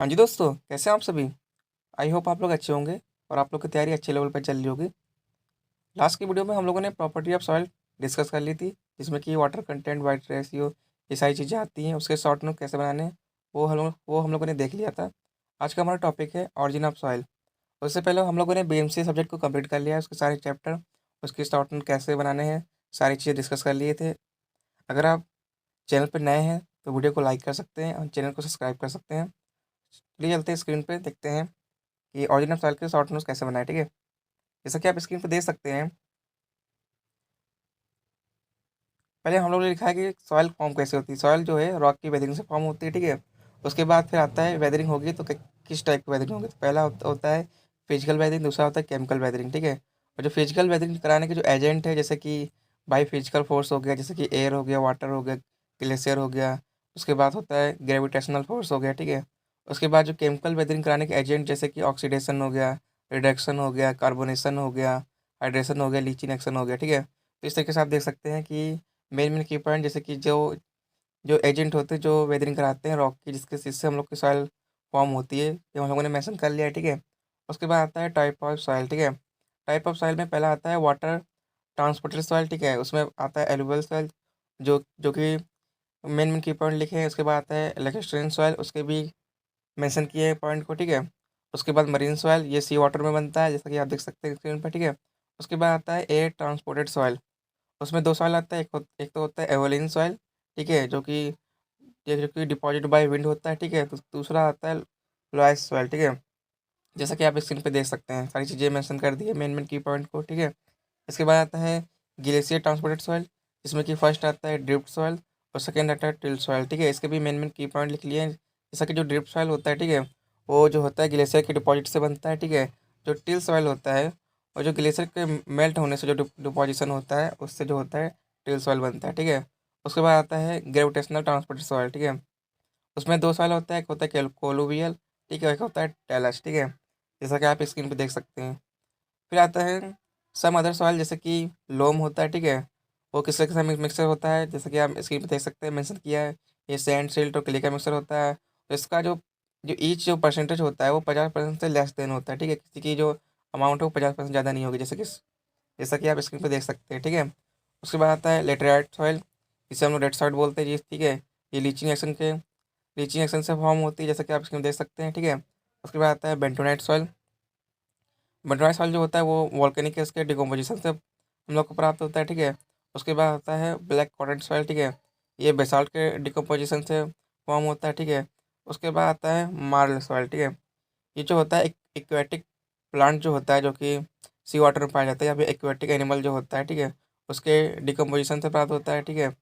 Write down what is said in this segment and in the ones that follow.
हाँ जी दोस्तों, कैसे हैं आप सभी? आई होप आप लोग अच्छे होंगे और आप लोग की तैयारी अच्छे लेवल पर चल रही होगी। लास्ट की वीडियो में हम लोगों ने प्रॉपर्टी ऑफ सॉइल डिस्कस कर ली थी, जिसमें कि वाटर कंटेंट, वाइट रेशियो, ये सारी चीज़ें आती हैं। उसके शॉर्ट नोट कैसे बनाने हैं वो हम लोगों ने देख लिया था। आज का हमारा टॉपिक है ऑरिजिन ऑफ सॉइल। उससे पहले हम लोगों ने बीएमसी सब्जेक्ट को कंप्लीट कर लिया है, उसके सारे चैप्टर, उसके शॉर्ट नोट कैसे बनाने हैं, सारी चीज़ें डिस्कस कर लिए थे। अगर आप चैनल पर नए हैं तो वीडियो को लाइक कर सकते हैं और चैनल को सब्सक्राइब कर सकते हैं। चलिए चलते हैं स्क्रीन पे, देखते हैं कि ओरिजिनल सॉइल के शॉर्ट नोट्स कैसे बनाए, ठीक है। जैसा कि आप स्क्रीन पे देख सकते हैं, पहले हम लोगों ने लिखा है कि सॉइल फॉर्म कैसे होती है। सॉइल जो है रॉक की वेदरिंग से फॉर्म होती है, ठीक है। उसके बाद फिर आता है वेदरिंग होगी तो किस टाइप की वेदरिंग होगी। तो पहला होता है फिजिकल वेदरिंग, दूसरा होता है केमिकल वेदरिंग, ठीक है। और जो फिजिकल वेदरिंग कराने के जो एजेंट है, जैसे कि बाई फिजिकल फोर्स हो गया, जैसे कि एयर हो गया, वाटर हो गया, ग्लेशियर हो गया। उसके बाद होता है ग्रेविटेशनल फोर्स हो गया, ठीक है। उसके बाद जो केमिकल वेदरिंग कराने के एजेंट, जैसे कि ऑक्सीडेशन हो गया, रिडक्शन हो गया, कार्बोनेशन हो गया, हाइड्रेशन हो गया, लीचिंग एक्शन हो गया, ठीक है। तो इस तरीके से आप देख सकते हैं कि मेन मेन की पॉइंट, जैसे कि जो जो एजेंट होते हैं जो वेदरिंग कराते हैं रॉक की, जिससे हम लोग की सॉइल फॉर्म होती है, ये हम लोगों ने मेंशन कर लिया है, ठीक है। उसके बाद आता है टाइप ऑफ सॉइल, ठीक है। टाइप ऑफ सॉइल में पहला आता है वाटर ट्रांसपोर्टेड सॉइल, ठीक है। उसमें आता है एलुवियल सॉइल, जो जो कि मेन मेन की पॉइंट लिखे हैं। उसके बाद आता है लेकेस्ट्रियन सॉइल, उसके भी मेंशन किए हैं पॉइंट को, ठीक है। उसके बाद मरीन सॉइल, ये सी वाटर में बनता है, जैसा कि आप देख सकते हैं स्क्रीन पर, ठीक है। उसके बाद आता है एयर ट्रांसपोर्टेड सॉइल। उसमें 2 सॉइल आता है, एक तो होता है एवोलिन सॉइल, ठीक है, जो कि डिपॉजिट बाय विंड होता है, ठीक है। तो दूसरा आता है लॉयस सॉइल, ठीक है। जैसा कि आप स्क्रीन पे देख सकते हैं, सारी चीज़ें मेंशन कर दी है मेन मेन की पॉइंट को, ठीक है। इसके बाद आता है ग्लेशियर ट्रांसपोर्टेड सॉइल, जिसमें कि फर्स्ट आता है ड्रिफ्ट सॉइल और सेकेंड आता है टिल सॉइल, ठीक है। इसके भी मेन मेन की पॉइंट लिख लिए हैं। जैसा कि जो ड्रिफ्ट सॉइल होता है, ठीक है, वो जो होता है ग्लेशियर के डिपॉजिट से बनता है, ठीक है। जो टिल सॉइल होता है, और जो ग्लेशियर के मेल्ट होने से जो डिपोजिशन होता है, उससे जो होता है टिल सॉइल बनता है, ठीक है। उसके बाद आता है ग्रेविटेशनल ट्रांसपोर्टेड सॉइल, ठीक है। उसमें 2 सॉइल होता है, एक होता है कोलुवियल, ठीक है, एक होता है टेलस, ठीक है। जैसा कि आप स्क्रीन पे देख सकते हैं। फिर आता है सम अदर सॉइल, जैसे कि लोम होता है, ठीक है। वो किसका किसका मिक्सचर होता है, जैसे कि आप स्क्रीन पे देख सकते हैं, मेंशन किया है। ये सैंड सिल्ट और क्ले का मिक्सचर होता है। तो इसका जो जो ईच जो परसेंटेज होता है वो 50% से लेस देन होता है, ठीक है। किसी की जो अमाउंट है वो 50% ज़्यादा नहीं होगी, जैसा कि आप स्क्रीन पे देख सकते हैं, ठीक है। उसके बाद आता है लेटराइट सॉइल, जिसे हम लोग रेड सॉइल बोलते हैं जी, ठीक है। ये लीचिंग एक्शन से फॉर्म होती है, जैसा कि आप स्क्रीन में देख सकते हैं, ठीक है। उसके बाद आता है बेंटोनाइट सॉइल। बेंटोनाइट सॉइल जो होता है वो वॉल्केनिक के डिकम्पोजिशन से हम लोग को प्राप्त होता है, ठीक है। उसके बाद आता है ब्लैक कॉटन सॉइल, ठीक है। ये बेसाल्ट के डिकम्पोजिशन से फॉर्म होता है, ठीक है। उसके बाद आता है मार्ल सॉइल, ठीक है। ये जो होता है एक एक्वेटिक प्लांट जो होता है, जो कि सी वाटर में पाया जाता है, या फिर एक्वेटिक एनिमल जो होता है, ठीक है, उसके डिकम्पोजिशन से प्राप्त होता है, ठीक है।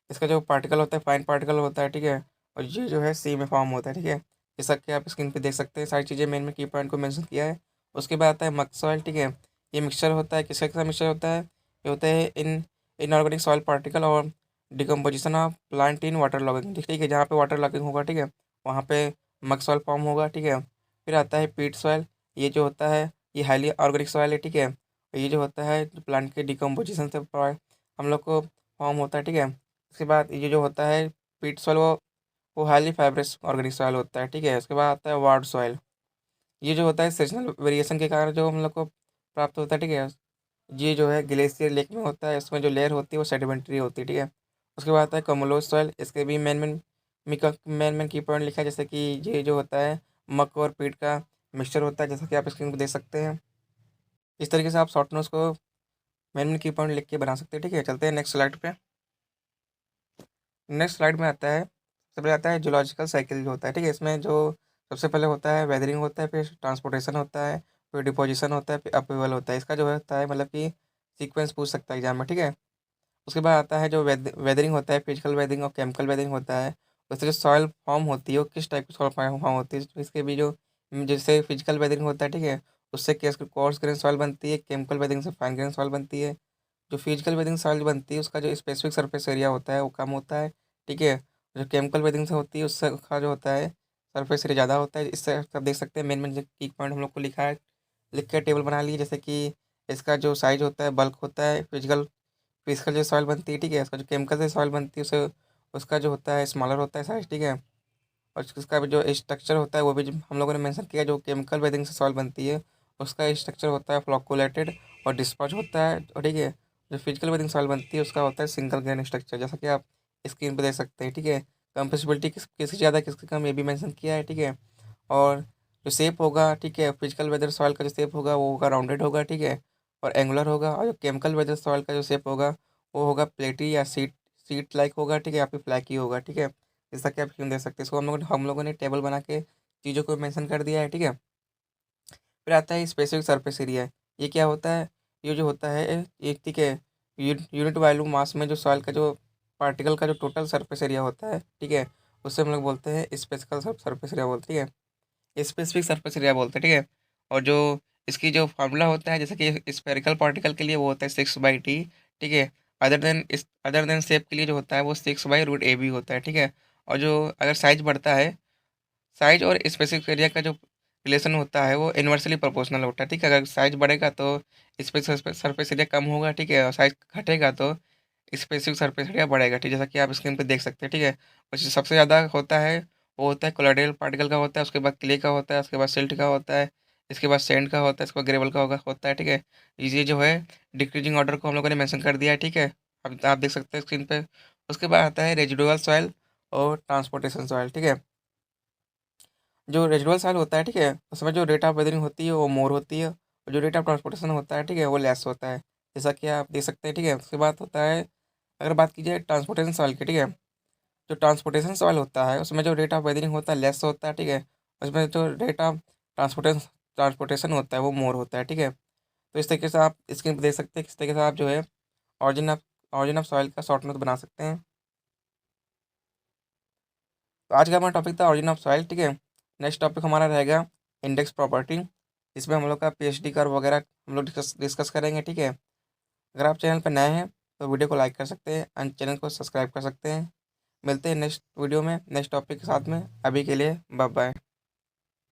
इसका जो पार्टिकल होता है फाइन पार्टिकल होता है, ठीक है। और ये जो है सी में फॉर्म होता है, ठीक है। जैसा कि आप स्क्रीन पे देख सकते हैं, सारी चीज़ें मेन में की पॉइंट को मेंशन किया है। उसके बाद आता है मक सॉइल, ठीक है। ये मिक्सचर होता है, किसका किसका मिक्सचर होता है, ये होता है इन इनऑर्गेनिक सॉइल पार्टिकल और decomposition of plant in water logging, ठीक है। जहाँ पे वाटर लॉगिंग होगा, ठीक है, वहाँ पे मक सॉइल फॉर्म होगा, ठीक है। फिर आता है पीट सॉइल। ये जो होता है ये हाईली ऑर्गेनिक सॉइल है, ठीक है। और ये जो होता है प्लांट के डिकम्पोजिशन से हम लोग को फॉर्म होता है, ठीक है। उसके बाद ये जो होता है पीट सॉइल, वो हाईली फाइब्रस ऑर्गेनिक सॉइल होता है, ठीक है। उसके बाद आता है वार्ड सॉइल। ये जो होता है सेजनल वेरिएशन के कारण जो हम लोग को प्राप्त होता है, ठीक है। ये जो है ग्लेशियर लेक में होता है, इसमें जो लेयर होती है वो सेडिमेंट्री होती है, ठीक है। उसके बाद आता है कमुलोज सॉइल। इसके भी मेन मेन की पॉइंट लिखा है, जैसे कि ये जो होता है मक और पीट का मिक्सचर होता है, जैसा कि आप स्क्रीन पर देख सकते हैं। इस तरीके से आप शॉर्ट नोट्स को मेन मेन की पॉइंट लिख के बना सकते हैं, ठीक है। चलते हैं नेक्स्ट स्लाइड पे। नेक्स्ट स्लाइड में आता है, सबसे पहले आता है जूलॉजिकल साइकिल जो होता है, ठीक है। इसमें जो सबसे पहले होता है वेदरिंग होता है, फिर ट्रांसपोर्टेशन होता है, फिर डिपोजिशन होता है, फिर अपीवल होता है। इसका जो होता है मतलब कि सीक्वेंस पूछ सकता है एग्जाम में, ठीक है। उसके बाद आता है जो वेदरिंग होता है, फिजिकल वेदरिंग और केमिकल वेदरिंग होता है। उससे जो सॉइल फॉर्म होती है वो किस टाइप की सॉइल फॉर्म होती है, तो इसके भी जो जैसे फिजिकल वेदरिंग होता है, ठीक है, उससे केस कोर्स ग्रेन सॉइल बनती है। केमिकल वेदरिंग से फाइन ग्रेन सॉइल बनती है। जो फिजिकल वेदिंग सॉइल बनती है उसका जो स्पेसिफिक सरफेस एरिया होता है वो कम होता है, ठीक है। जो केमिकल वेदिंग से होती है उससे का जो होता है सरफेस एरिया ज़्यादा होता है। इससे आप देख सकते हैं मेन मेन की पॉइंट हम लोग को लिखा है, लिख के टेबल बना लिए। जैसे कि इसका जो साइज होता है बल्क होता है, फिजिकल जो सॉइल बनती है, ठीक है। इसका जो केमिकल से सॉइल बनती है उसे उसका जो होता है स्मॉलर होता है साइज, ठीक है। और इसका भी जो स्ट्रक्चर होता है वो भी हम लोगों ने मेंशन किया, जो केमिकल वेदिंग से सॉइल बनती है उसका स्ट्रक्चर होता है फ्लोकुलेटेड और डिस्पैच होता है, और ठीक है जो फिजिकल वेदिंग सॉइल बनती है उसका होता है सिंगल ग्रेन स्ट्रक्चर, जैसा कि आप स्क्रीन पर देख सकते हैं। ठीक है, कंप्रेसिबिलिटी किसकी ज़्यादा किसकी कम ये भी मेंशन किया है। ठीक है, और जो शेप होगा, ठीक है, फिजिकल वेदर सॉइल का जो शेप होगा वो होगा राउंडेड होगा, ठीक है, और एंगुलर होगा। और जो केमिकल वेदर सॉइल का जो शेप होगा वो होगा प्लेटी या सीट लाइक होगा, ठीक है, या फिर फ्लैकी होगा। ठीक है, जैसा कि आप क्यों दे सकते हैं, इसको हम लोगों ने टेबल बना के चीज़ों को मेंशन कर दिया है। ठीक है, फिर आता है स्पेसिफिक सरफेस एरिया। ये क्या होता है, ये जो होता है एक, ठीक है, यूनिट वॉल्यूम मास में जो सॉइल का जो पार्टिकल का जो टोटल सरफेस एरिया होता है, ठीक है, उससे हम लोग बोलते हैं स्पेसिफिकल सरफेस एरिया बोलते हैं, ठीक है, स्पेसिफिक सरफेस एरिया बोलते हैं। ठीक है, और जो इसकी जो फार्मूला होता है, जैसे कि स्फेरिकल पार्टिकल के लिए वो होता है 6/t। ठीक है, अदर देन शेप के लिए जो होता है वो 6/√ab होता है। ठीक है, और जो अगर साइज बढ़ता है, साइज और स्पेसिफिक एरिया का जो रिलेशन होता है वो इन्वर्सली प्रोपोर्शनल होता है। ठीक है, अगर साइज बढ़ेगा तो स्पेसिफिक सरफेस एरिया कम होगा, ठीक है, और साइज घटेगा तो स्पेसिफिक सरफेस एरिया बढ़ेगा। ठीक है, जैसा कि आप स्क्रीन पे देख सकते हैं। ठीक है, और जो सबसे ज़्यादा होता है वो होता है कोलाइडल पार्टिकल का होता है, उसके बाद क्ले का होता है, उसके बाद सिल्ट का होता है, इसके बाद सैंड का होता है, इसके बाद ग्रेवल का होता है। ठीक है, ये जो है डिक्रीजिंग ऑर्डर को हम लोगों ने मेंशन कर दिया है। ठीक है, अब आप देख सकते हैं स्क्रीन पे। उसके बाद आता है रेजिडुअल सॉइल और ट्रांसपोर्टेशन सॉइल। ठीक है, जो रेजिडुअल सॉइल होता है, ठीक है, उसमें जो रेट ऑफ वेदरिंग होती है वो मोर होती है, और जो रेट ऑफ ट्रांसपोर्टेशन होता है, ठीक है, वो लेस होता है, जैसा कि आप देख सकते हैं। ठीक है, उसके बाद होता है, अगर बात की जाए ट्रांसपोर्टेशन सॉइल की, ठीक है, जो ट्रांसपोर्टेशन सॉइल होता है उसमें जो रेट ऑफ वेदरिंग होता है लेस होता है। ठीक है, उसमें जो रेट ऑफ ट्रांसपोर्टेशन ट्रांसपोर्टेशन होता है वो मोर होता है। ठीक है, तो इस तरीके से आप स्क्रीन पर देख सकते हैं किस तरीके से आप जो है ऑरिजिन ऑफ सॉइल का शॉर्ट नोट बना सकते हैं। तो आज का हमारा टॉपिक था ऑरिजिन ऑफ सॉइल। ठीक है, नेक्स्ट टॉपिक हमारा रहेगा इंडेक्स प्रॉपर्टी। इसमें हम लोग का पीएचडी कर वगैरह हम लोग डिस्कस करेंगे। ठीक है, अगर आप चैनल पर नए हैं तो वीडियो को लाइक कर सकते हैं एंड चैनल को सब्सक्राइब कर सकते हैं। मिलते हैं नेक्स्ट वीडियो में नेक्स्ट टॉपिक के साथ में। अभी के लिए बाय बाय।